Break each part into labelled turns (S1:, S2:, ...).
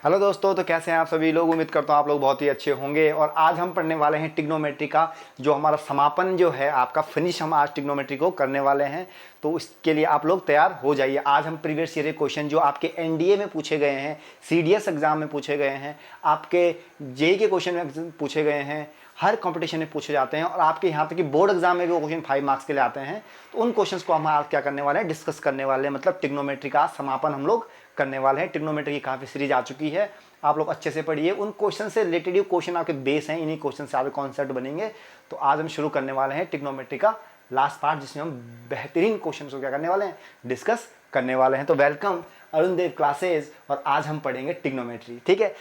S1: Hello दोस्तों, तो कैसे हैं आप सभी लोग। उम्मीद करता हूँ आप लोग बहुत ही अच्छे होंगे। और आज हम पढ़ने वाले हैं ट्रिग्नोमेट्री का जो हमारा समापन जो है आपका फिनिश, हम आज ट्रिग्नोमेट्री को करने वाले हैं। तो इसके लिए आप लोग तैयार हो जाइए। आज हम प्रीवियस ईयर के क्वेश्चन जो आपके एनडीए में पूछे गए हैं, सीडीएस एग्जाम में पूछे गए हैं, आपके जेई के क्वेश्चन में पूछे गए हैं, हर कंपटीशन में पूछे जाते हैं और आपके यहाँ तक कि बोर्ड एग्जाम में भी वो क्वेश्चन 5 मार्क्स के लिए आते हैं। तो उन क्वेश्चंस को हम आज क्या करने वाले हैं, डिस्कस करने वाले हैं। मतलब ट्रिग्नोमेट्री का समापन हम लोग करने वाले हैं। ट्रिग्नोमेट्री की काफ़ी सीरीज आ चुकी है, आप लोग अच्छे से पढ़िए। उन क्वेश्चन से रिलेटेड क्वेश्चन आपके बेस हैं, इन्हीं क्वेश्चन से आपके कॉन्सेप्ट बनेंगे। तो आज हम शुरू करने वाले हैं ट्रिग्नोमेट्री का लास्ट पार्ट, जिसमें हम बेहतरीन क्वेश्चन को क्या करने वाले हैं, डिस्कस करने वाले हैं। तो वेलकम अरुण देव क्लासेज, और आज हम पढ़ेंगे ट्रिग्नोमेट्री। ठीक है,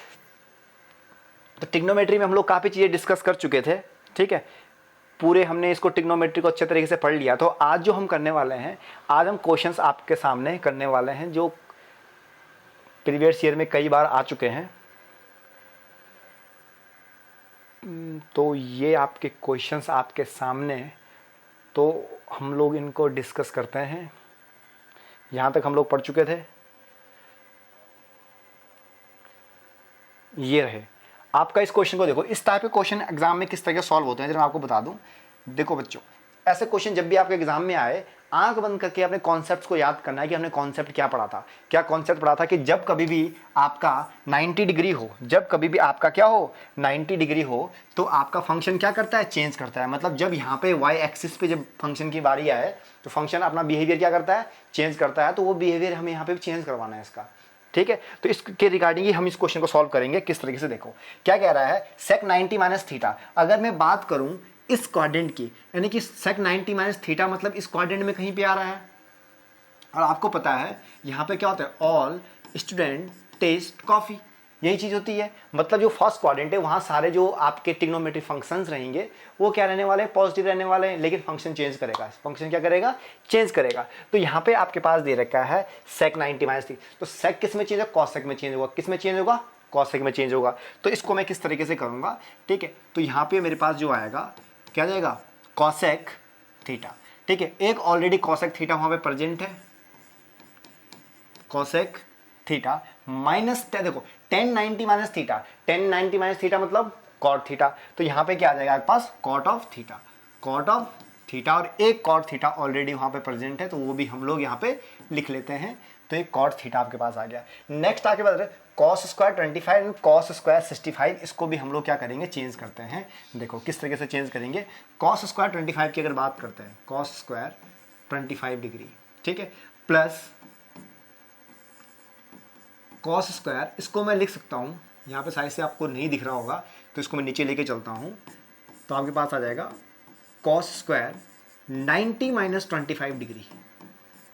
S1: तो ट्रिग्नोमेट्री में हम लोग काफ़ी चीज़ें डिस्कस कर चुके थे। ठीक है, पूरे हमने इसको ट्रिग्नोमेट्री को अच्छे तरीके से पढ़ लिया। तो आज जो हम करने वाले हैं, आज हम क्वेश्चंस आपके सामने करने वाले हैं जो प्रीवियस ईयर में कई बार आ चुके हैं। तो ये आपके क्वेश्चंस आपके सामने, तो हम लोग इनको डिस्कस करते हैं। यहाँ तक हम लोग पढ़ चुके थे, ये रहे। आपका इस क्वेश्चन को देखो, इस टाइप के क्वेश्चन एग्जाम में किस तरह से सॉल्व होते हैं जरा मैं आपको बता दूं। देखो बच्चों, ऐसे क्वेश्चन जब भी आपके एग्जाम में आए, आंख बंद करके अपने कॉन्सेप्ट्स को याद करना है कि हमने कॉन्सेप्ट क्या पढ़ा था। क्या कॉन्सेप्ट पढ़ा था कि जब कभी भी आपका 90 डिग्री हो, जब कभी भी आपका क्या हो 90 डिग्री हो, तो आपका फंक्शन क्या करता है, चेंज करता है। मतलब जब यहाँ पे वाई एक्सिस पे जब फंक्शन की बारी आए तो फंक्शन अपना बिहेवियर क्या करता है, चेंज करता है। तो वो बिहेवियर हमें यहाँ पे चेंज करवाना है इसका। ठीक है, तो इसके रिगार्डिंग ही हम इस क्वेश्चन को सॉल्व करेंगे। किस तरीके से, देखो क्या कह रहा है, सेक 90 माइनस थीटा। अगर मैं बात करूं इस क्वाड्रेंट की, यानी कि सेक 90 माइनस थीटा मतलब इस क्वाड्रेंट में कहीं पे आ रहा है। और आपको पता है यहाँ पे क्या होता है, ऑल स्टूडेंट टेस्ट कॉफी, यही चीज़ होती है। मतलब जो फर्स्ट क्वाड्रेंट है वहाँ सारे जो आपके ट्रिग्नोमेट्रिक फंक्शंस रहेंगे वो क्या रहने वाले हैं, पॉजिटिव रहने वाले हैं। लेकिन फंक्शन चेंज करेगा, फंक्शन क्या करेगा, चेंज करेगा। तो यहाँ पे आपके पास दे रखा है सेक 90 माइनस थी, तो सेक किस में चेंज होगा, कॉसेक में चेंज होगा। किस में चेंज होगा, कॉसेक में चेंज होगा। तो इसको मैं किस तरीके से करूँगा, ठीक है। तो यहाँ पे मेरे पास जो आएगा क्या जाएगा, कॉसेक थीटा। ठीक है, एक ऑलरेडी कॉसेक थीटा वहाँ पे प्रेजेंट है, कॉसेक थीटा माइनस, देखो 1090 माइनस थीटा, 1090 माइनस थीटा मतलब कॉट थीटा। तो यहाँ पे क्या आ जाएगा आपके पास, cot of theta, cot of theta. और एक कॉट थीटा ऑलरेडी वहाँ पे प्रेजेंट है, तो वो भी हम लोग यहाँ पे लिख लेते हैं। तो एक कॉट थीटा आपके पास आ गया। नेक्स्ट आके बाद cos square 25 and cos square 65, इसको भी हम लोग क्या kरेंगे, चेंज करते हैं। देखो किस तरीके से चेंज करेंगे। कॉस स्क्वायर 25 की अगर बात करते हैं, कॉस स्क्वायर 25 डिग्री, ठीक है, प्लस कॉस स्क्वायर, इसको मैं लिख सकता हूँ, यहाँ पे साइड से आपको नहीं दिख रहा होगा तो इसको मैं नीचे लेके चलता हूँ। तो आपके पास आ जाएगा कॉस स्क्वायर 90 माइनस 25 डिग्री।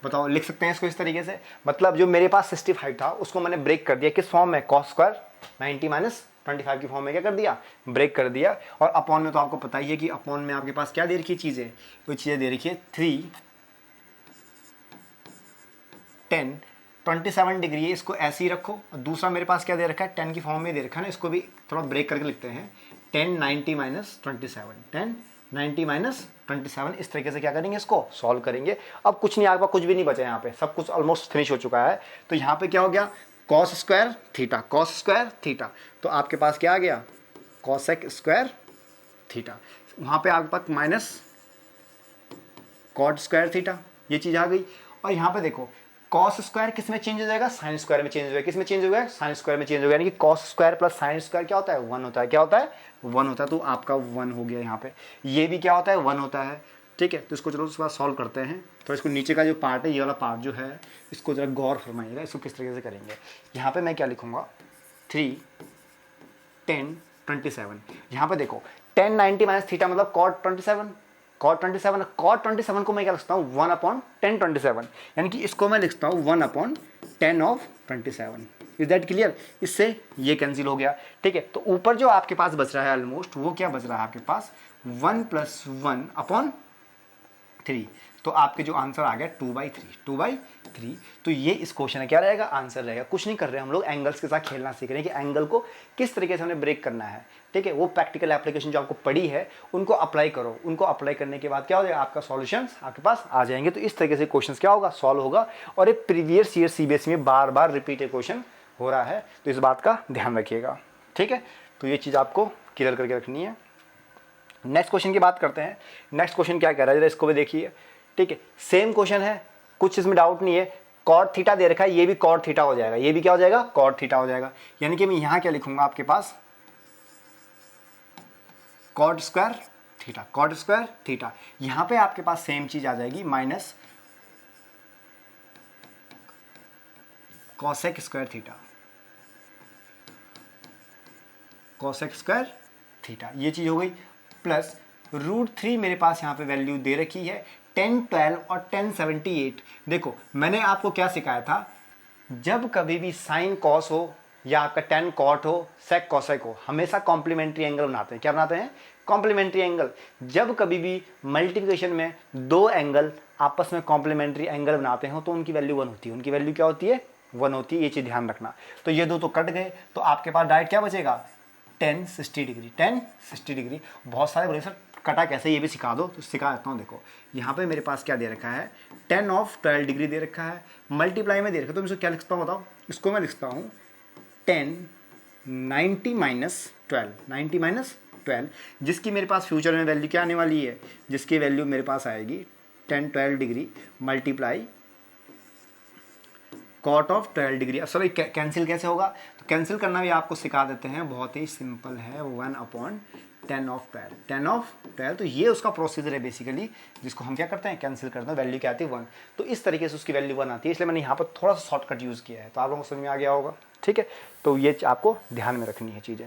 S1: बताओ, लिख सकते हैं इसको इस तरीके से। मतलब जो मेरे पास 65 था उसको मैंने ब्रेक कर दिया, किस फॉर्म में, कॉस स्क्वायर 90 माइनस 25 की फॉर्म में क्या कर दिया, ब्रेक कर दिया। और अपॉन में तो आपको पता ही है कि अपॉन में आपके पास क्या दे रखी है चीज़ें, वो चीज़ें दे रखी है 3 10 27 डिग्री है, इसको ऐसे ही रखो। और दूसरा मेरे पास क्या दे रखा है, 10 की फॉर्म में दे रखा है ना, इसको भी थोड़ा ब्रेक करके लिखते हैं 10 90 माइनस 27, 10 90 माइनस 27। इस तरीके से क्या करेंगे, इसको सॉल्व करेंगे। अब कुछ नहीं, आपका कुछ भी नहीं बचा यहाँ पे, सब कुछ ऑलमोस्ट फिनिश हो चुका है। तो यहाँ पे क्या हो गया, cos square theta, cos square theta. तो आपके पास क्या आ गया, कॉसेक स्क्वायर थीटा। वहाँ पे आपके पास माइनस कॉट स्क्वायर थीटा, ये चीज़ आ गई। और यहाँ पे देखो कॉस स्क्वायर किस में चेंज हो जाएगा, साइन स्क्वायर में चेंज हो जाएगा। किस में चेंज हो गया, साइन स्क्वायर में चेंज हो गया। यानी कि cos square plus sine square क्या होता है, 1 होता है। क्या होता है, 1 होता है। तो आपका 1 हो गया यहाँ पे। ये भी क्या होता है, 1 होता है। ठीक है, तो इसको चलो उसके बाद सॉल्व करते हैं। तो इसको नीचे का जो पार्ट है, ये वाला पार्ट जो है, इसको जरा गौर फरमाइएगा, इसको किस तरीके से करेंगे। यहाँ पे मैं क्या लिखूंगा, 3 10 27। यहाँ पे देखो 10 90 माइनस थीटा मतलब कॉट 27, कॉट 27। कॉट 27 को मैं क्या लिखता हूँ, 1/10 27। यानी कि इसको मैं लिखता हूँ 1/10 ऑफ 27। Is that clear. इससे ये कैंसिल हो गया। ठीक है, तो ऊपर जो आपके पास बच रहा है ऑलमोस्ट, वो क्या बच रहा है आपके पास, 1 + 1/3। तो आपके जो आंसर आ गया 2/3, 2/3। तो ये इस क्वेश्चन का क्या रहेगा, आंसर रहेगा। कुछ नहीं कर रहे हम लोग, एंगल्स के साथ खेलना सीख रहे हैं कि एंगल को किस तरीके से हमें ब्रेक करना है। ठीक है, वो प्रैक्टिकल एप्लीकेशन जो आपको पड़ी है उनको अप्लाई करो। उनको अप्लाई करने के बाद क्या हो जाएगा, आपका सॉल्यूशंस आपके पास आ जाएंगे। तो इस तरीके से क्वेश्चन क्या होगा, सॉल्व होगा। और एक प्रीवियस ईयर सीबीएसई में बार बार रिपीटेड क्वेश्चन हो रहा है, तो इस बात का ध्यान रखिएगा, ठीक है। तो ये चीज़ आपको क्लियर करके रखनी है। नेक्स्ट क्वेश्चन की बात करते हैं। नेक्स्ट क्वेश्चन क्या कह रहा है, जरा इसको भी देखिए, ठीक है। सेम क्वेश्चन है, कुछ इसमें डाउट नहीं है। कॉट थीटा दे रखा है, ये भी कॉट थीटा हो जाएगा, ये भी क्या हो जाएगा, कॉट थीटा हो जाएगा। यानी कि मैं यहाँ क्या लिखूंगा आपके पास, cot square theta, cot square theta. यहाँ पे आपके पास सेम चीज आ जाएगी, minus cosec square theta, cosec square theta, ये चीज हो गई। प्लस √3 मेरे पास यहाँ पे वैल्यू दे रखी है 10, 12 और 1078। देखो मैंने आपको क्या सिखाया था, जब कभी भी साइन कॉस हो या आपका टेन कॉट हो, सेक कॉसेक हो, हमेशा कॉम्प्लीमेंट्री एंगल बनाते हैं। क्या बनाते हैं, कॉम्प्लीमेंट्री एंगल। जब कभी भी मल्टीप्लिकेशन में दो एंगल आपस में कॉम्प्लीमेंट्री एंगल बनाते हो तो उनकी वैल्यू 1 होती है, उनकी वैल्यू क्या होती है, 1 होती है। ये चीज़ ध्यान रखना। तो ये दो तो कट गए, तो आपके पास डायरेक्ट क्या बचेगा, 1060 डिग्री, 1060 डिग्री। बहुत सारे बोले सर कटा कैसे, ये भी सिखा दो, तो सिखा देता हूँ। देखो यहाँ पे मेरे पास क्या दे रखा है, 10 ऑफ 12 डिग्री दे रखा है, मल्टीप्लाई में दे रखा है, तो मैं इसको क्या लिखता हूँ बताओ, इसको मैं लिखता हूँ 10 90 माइनस 12, 90 माइनस 12, जिसकी मेरे पास फ्यूचर में वैल्यू क्या आने वाली है, जिसकी वैल्यू मेरे पास आएगी 10 12 degree multiply cot of 12 degree. अब सॉरी कैंसिल कैसे होगा, तो कैंसिल करना भी आपको सिखा देते हैं, बहुत ही सिंपल है, 1/10 ऑफ 12, 10 ऑफ 12। तो ये उसका प्रोसीजर है बेसिकली, जिसको हम क्या करते हैं, कैंसिल करते हैं, वैल्यू क्या आती है 1। तो इस तरीके से उसकी वैल्यू 1 आती है, इसलिए मैंने यहाँ पर थोड़ा सा शॉर्टकट यूज़ किया है, तो आप लोगों को समझ में आ गया होगा, ठीक है। तो ये आपको ध्यान में रखनी है चीज़ें।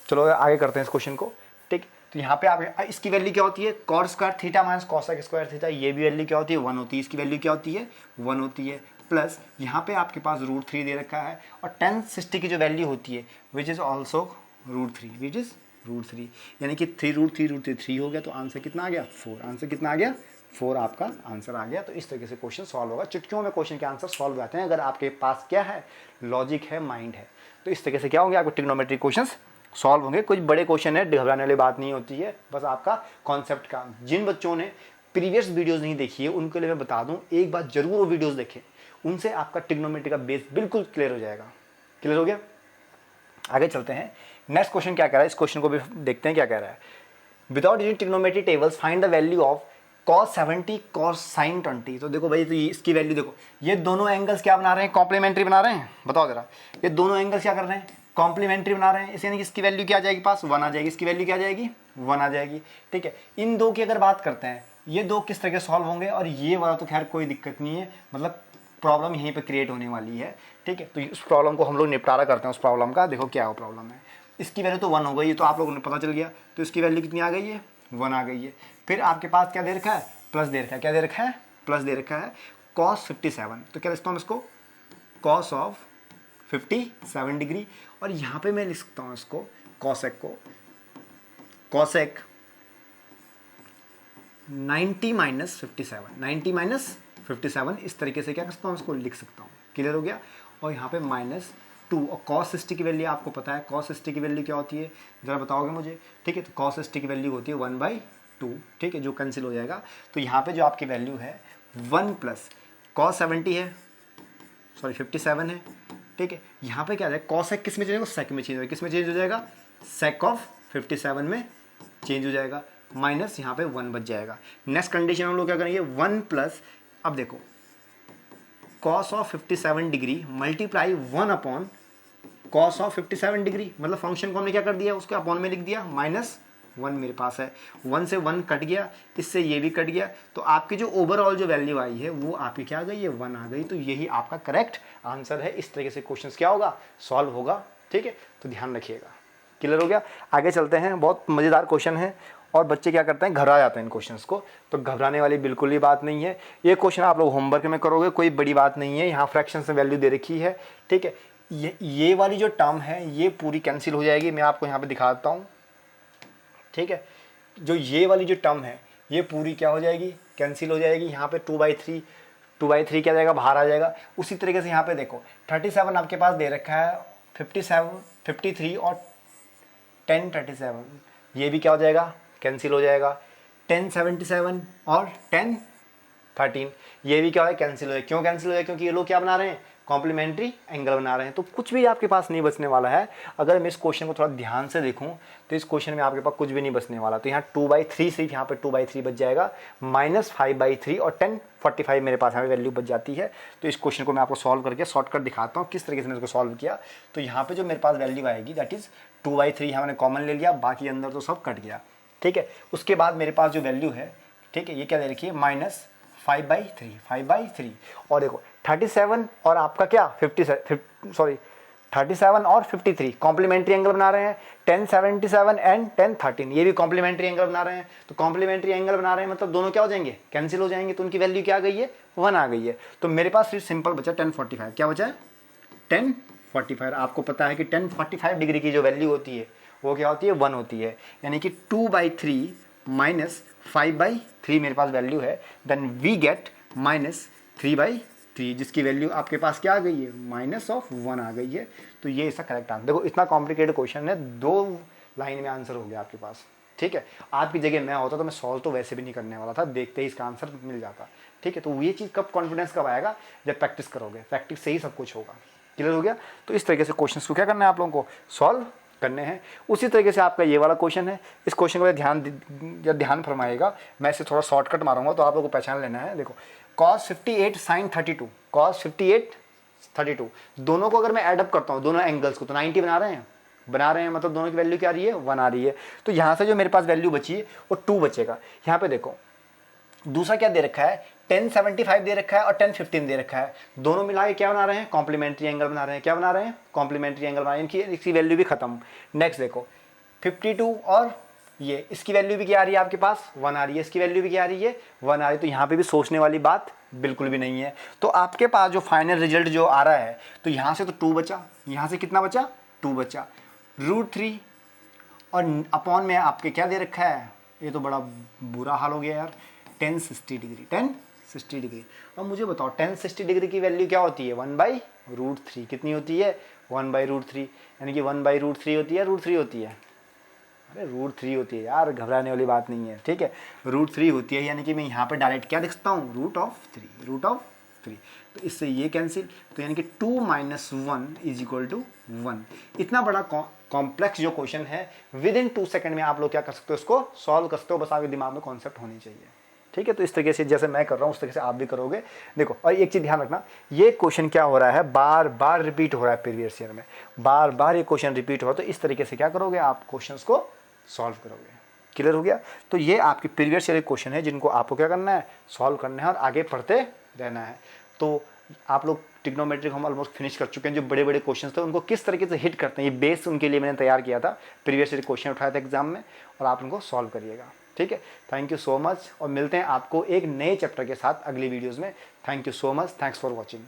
S1: चलो आगे करते हैं इस क्वेश्चन को, ठीक। तो यहाँ पे आप इसकी वैल्यू क्या होती है, cot square theta minus cosec square theta, ये भी वैल्यू क्या होती है, 1 होती है। इसकी वैल्यू क्या होती है, 1 होती है। प्लस यहाँ पे आपके पास √3 दे रखा है, और 1060 की जो वैल्यू होती है which is also √3, which is √3, यानी कि 3√3 हो गया। तो आंसर कितना आ गया, 4। आंसर कितना आ गया, 4 आपका आंसर आ गया। तो इस तरीके से क्वेश्चन सॉल्व होगा। चुटकियों में क्वेश्चन के आंसर सॉल्व हो जाते हैं अगर आपके पास क्या है, लॉजिक है, माइंड है। तो इस तरीके से क्या होंगे, आपको ट्रिग्नोमेट्रिक क्वेश्चंस सॉल्व होंगे। कुछ बड़े क्वेश्चन है, घबराने वाली बात नहीं होती है, बस आपका कॉन्सेप्ट का। जिन बच्चों ने प्रीवियस वीडियोस नहीं देखी है उनके लिए मैं बता दूं, एक बार जरूर वो वीडियोस देखें, उनसे आपका ट्रिग्नोमेट्री का बेस बिल्कुल क्लियर हो जाएगा। क्लियर हो गया, आगे चलते हैं। नेक्स्ट क्वेश्चन क्या कह रहा है, इस क्वेश्चन को भी देखते हैं क्या कह रहा है। Without using trigonometry tables find the value of cos 70 cos sin 20। तो देखो भाई, तो इसकी वैल्यू देखो, ये दोनों एंगल्स क्या बना रहे हैं, कॉम्प्लीमेंट्री बना रहे हैं। बताओ जरा, ये दोनों एंगल्स क्या कर रहे हैं, कॉम्प्लीमेंट्री बना रहे हैं। इस यानी कि इसकी वैल्यू क्या आ जाएगी, पास 1 आ जाएगी, इसकी वैल्यू क्या आ जाएगी, 1 आ जाएगी, ठीक है। इन दो की अगर बात करते हैं, ये दो किस तरह के सॉल्व होंगे, और ये वाला तो खैर कोई दिक्कत नहीं है, मतलब प्रॉब्लम यहीं पे क्रिएट होने वाली है, ठीक है। तो उस प्रॉब्लम को हम लोग निपटारा करते हैं, उस प्रॉब्लम का। देखो क्या वो प्रॉब्लम है, इसकी वैल्यू तो 1 हो गई, तो आप लोगों ने पता चल गया। तो इसकी वैल्यू कितनी आ गई है, 1 आ गई है। फिर आपके पास क्या दे रखा है, प्लस दे रखा है। क्या दे रखा है, प्लस दे रखा है cos 57। तो क्या लिखता हूँ इसको, cos ऑफ 57 डिग्री, और यहाँ पे मैं लिख सकता हूँ इसको कॉसेक को, कॉसेक 90 माइनस 57, 90 माइनस 57, इस तरीके से क्या कर सकता हूँ, इसको लिख सकता हूँ। क्लियर हो गया। और यहाँ पे -2, और cos 60 की वैल्यू आपको पता है, cos 60 की वैल्यू क्या होती है, ज़रा बताओगे मुझे, ठीक है। तो cos 60 की वैल्यू होती है 1/2, ठीक है, जो कैंसिल हो जाएगा। तो यहाँ पे जो आपकी वैल्यू है 1 प्लस cos 70 है, सॉरी 57 है, ठीक है। यहाँ पे क्या आ जाएगा, cosec किस में चेंज होगा, sec में चेंज हो जाएगा। किस में चेंज हो जाएगा, sec ऑफ 57 में चेंज हो जाएगा, माइनस यहाँ पे 1 बच जाएगा। नेक्स्ट कंडीशन हम लोग क्या करेंगे, 1 प्लस, अब देखो cos of 57 degree multiply 1 upon cos of 57 degree, मतलब फंक्शन को हमने क्या कर दिया, उसके अपॉन में लिख दिया, -1 मेरे पास है, 1 से 1 कट गया, इससे ये भी कट गया। तो आपकी जो ओवरऑल जो वैल्यू आई है वो आपकी क्या आ गई है, 1 आ गई। तो यही आपका करेक्ट आंसर है। इस तरीके से क्वेश्चन क्या होगा, सॉल्व होगा, ठीक है। तो ध्यान रखिएगा। क्लियर हो गया, आगे चलते हैं। बहुत मज़ेदार क्वेश्चन है, और बच्चे क्या करते हैं, घबरा जाते हैं इन क्वेश्चंस को। तो घबराने वाली बिल्कुल ही बात नहीं है। ये क्वेश्चन आप लोग होमवर्क में करोगे, कोई बड़ी बात नहीं है। यहाँ फ्रैक्शन से वैल्यू दे रखी है, ठीक है। ये वाली जो टर्म है ये पूरी कैंसिल हो जाएगी। मैं आपको यहाँ पे दिखा देता हूँ, ठीक है। जो ये वाली जो टर्म है ये पूरी क्या हो जाएगी, कैंसिल हो जाएगी। यहाँ पे 2/3 क्या जाएगा, बाहर आ जाएगा। उसी तरीके से यहाँ पे देखो 37 आपके पास दे रखा है, 53 और 1037, ये भी क्या हो जाएगा, कैंसिल हो जाएगा। 1077 और 1013 ये भी क्या है, कैंसिल हो जाएगा। क्यों कैंसिल हो जाएगा, क्योंकि ये लोग क्या बना रहे हैं, कॉम्प्लीमेंट्री एंगल बना रहे हैं। तो कुछ भी आपके पास नहीं बचने वाला है। अगर मैं इस क्वेश्चन को थोड़ा ध्यान से देखूं तो इस क्वेश्चन में आपके पास कुछ भी नहीं बचने वाला। तो यहाँ 2/3 सिर्फ यहाँ पे 2/3 बच जाएगा, -5/3 और 1045 मेरे पास यहाँ पे वैल्यू बच जाती है। तो इस क्वेश्चन को मैं आपको सॉल्व करके शॉर्टकट दिखाता हूँ किस तरीके से मैंने इसको सॉल्व किया। तो यहाँ पे जो मेरे पास वैल्यू आएगी दैट इज 2/3 यहाँ मैंने कॉमन ले लिया, बाकी अंदर तो सब कट गया, ठीक है। उसके बाद मेरे पास जो वैल्यू है, ठीक है, ये क्या दे रखी है, -5/3 और देखो 37 और आपका क्या 37 और 53 कॉम्प्लीमेंट्री एंगल बना रहे हैं। 1077 एंड 1013 ये भी कॉम्प्लीमेंट्री एंगल बना रहे हैं। तो कॉम्प्लीमेंट्री एंगल बना रहे हैं मतलब दोनों क्या हो जाएंगे, कैंसिल हो जाएंगे। तो उनकी वैल्यू क्या आ गई है, 1 आ गई है। तो मेरे पास सिर्फ सिंपल बचा 1045। क्या बचा है, 1045। आपको पता है कि 1045 डिग्री की जो वैल्यू होती है वो क्या होती है, 1 होती है। यानी कि 2/3 -5/3 मेरे पास वैल्यू है। देन वी गेट -3/3 जिसकी वैल्यू आपके पास क्या आ गई है, -1 आ गई है। तो ये इसका करेक्ट आंसर। देखो इतना कॉम्प्लिकेटेड क्वेश्चन है, 2 लाइन में आंसर हो गया आपके पास, ठीक है। आपकी जगह मैं होता तो मैं सॉल्व तो वैसे भी नहीं करने वाला था, देखते ही इसका आंसर मिल जाता, ठीक है। तो ये चीज़ कब कॉन्फिडेंस कब आएगा, जब प्रैक्टिस करोगे, प्रैक्टिस से ही सब कुछ होगा। क्लियर हो गया। तो इस तरीके से क्वेश्चन को क्या करना है आप लोगों को, सॉल्व करने हैं। उसी तरीके से आपका ये वाला क्वेश्चन है, इस क्वेश्चन को ध्यान फरमाइएगा। मैं इसे थोड़ा शॉर्टकट मारूंगा तो आप लोगों को पहचान लेना है। देखो cos 58 sin 32, cos 58 32 दोनों को अगर मैं एडअप करता हूँ दोनों एंगल्स को तो 90 बना रहे हैं, मतलब दोनों की वैल्यू क्या आ रही है, 1 आ रही है। तो यहाँ से जो मेरे पास वैल्यू बची है वो 2 बचेगा। यहाँ पे देखो दूसरा क्या दे रखा है, 1075 दे रखा है और 1015 दे रखा है। दोनों मिला के क्या बना रहे हैं, कॉम्प्लीमेंट्री एंगल बना रहे हैं। क्या बना रहे हैं, कॉम्प्लीमेंट्री एंगल बना रहे हैं। इनकी इसकी वैल्यू भी खत्म। नेक्स्ट देखो 52 और ये इसकी वैल्यू भी क्या आ रही है आपके पास, 1 आ रही है। इसकी वैल्यू भी क्या आ रही है, 1 आ रही है। तो यहाँ पे भी सोचने वाली बात बिल्कुल भी नहीं है। तो आपके पास जो फाइनल रिजल्ट जो आ रहा है, तो यहाँ से तो 2 बचा, यहाँ से कितना बचा, 2 बचा। √3 और अपॉन में आपके क्या दे रखा है, ये तो बड़ा बुरा हाल हो गया यार, 1060 डिग्री। अब मुझे बताओ 1060 डिग्री की वैल्यू क्या होती है, 1/√3 कितनी होती है, 1/√3 यानी कि 1/√3 होती है, √3 होती है, अरे √3 होती है यार, घबराने वाली बात नहीं है, ठीक है। √3 होती है यानी कि मैं यहाँ पे डायरेक्ट क्या लिख सकता हूँ, √3। तो इससे ये कैंसिल, तो यानी कि 2 - 1 = 1। इतना बड़ा कॉम्प्लेक्स जो क्वेश्चन है विद इन 2 सेकंड में आप लोग क्या कर सकते हो, उसको सॉल्व कर सकते हो। बस आपके दिमाग में कॉन्सेप्ट होनी चाहिए, ठीक है। तो इस तरीके से जैसे मैं कर रहा हूँ उस तरीके से आप भी करोगे। देखो और एक चीज़ ध्यान रखना, ये क्वेश्चन क्या हो रहा है, बार बार रिपीट हो रहा है प्रीवियस ईयर में, बार बार ये क्वेश्चन रिपीट हो रहा है। तो इस तरीके से क्या करोगे, आप क्वेश्चंस को सॉल्व करोगे। क्लियर हो गया। तो ये आपके प्रीवियस ईयर क्वेश्चन है जिनको आपको क्या करना है, सॉल्व करना है और आगे पढ़ते रहना है। तो आप लोग ट्रिग्नोमेट्री हम ऑलमोस्ट फिनिश कर चुके हैं। जो बड़े बड़े क्वेश्चन थे उनको किस तरीके से हिट करते हैं, ये बेस उनके लिए मैंने तैयार किया था, प्रीवियस ईयर क्वेश्चन उठाया था एग्जाम में, और आप उनको सॉल्व करिएगा, ठीक है। थैंक यू सो मच, और मिलते हैं आपको एक नए चैप्टर के साथ अगली वीडियोज़ में। Thank you so much, thanks for watching.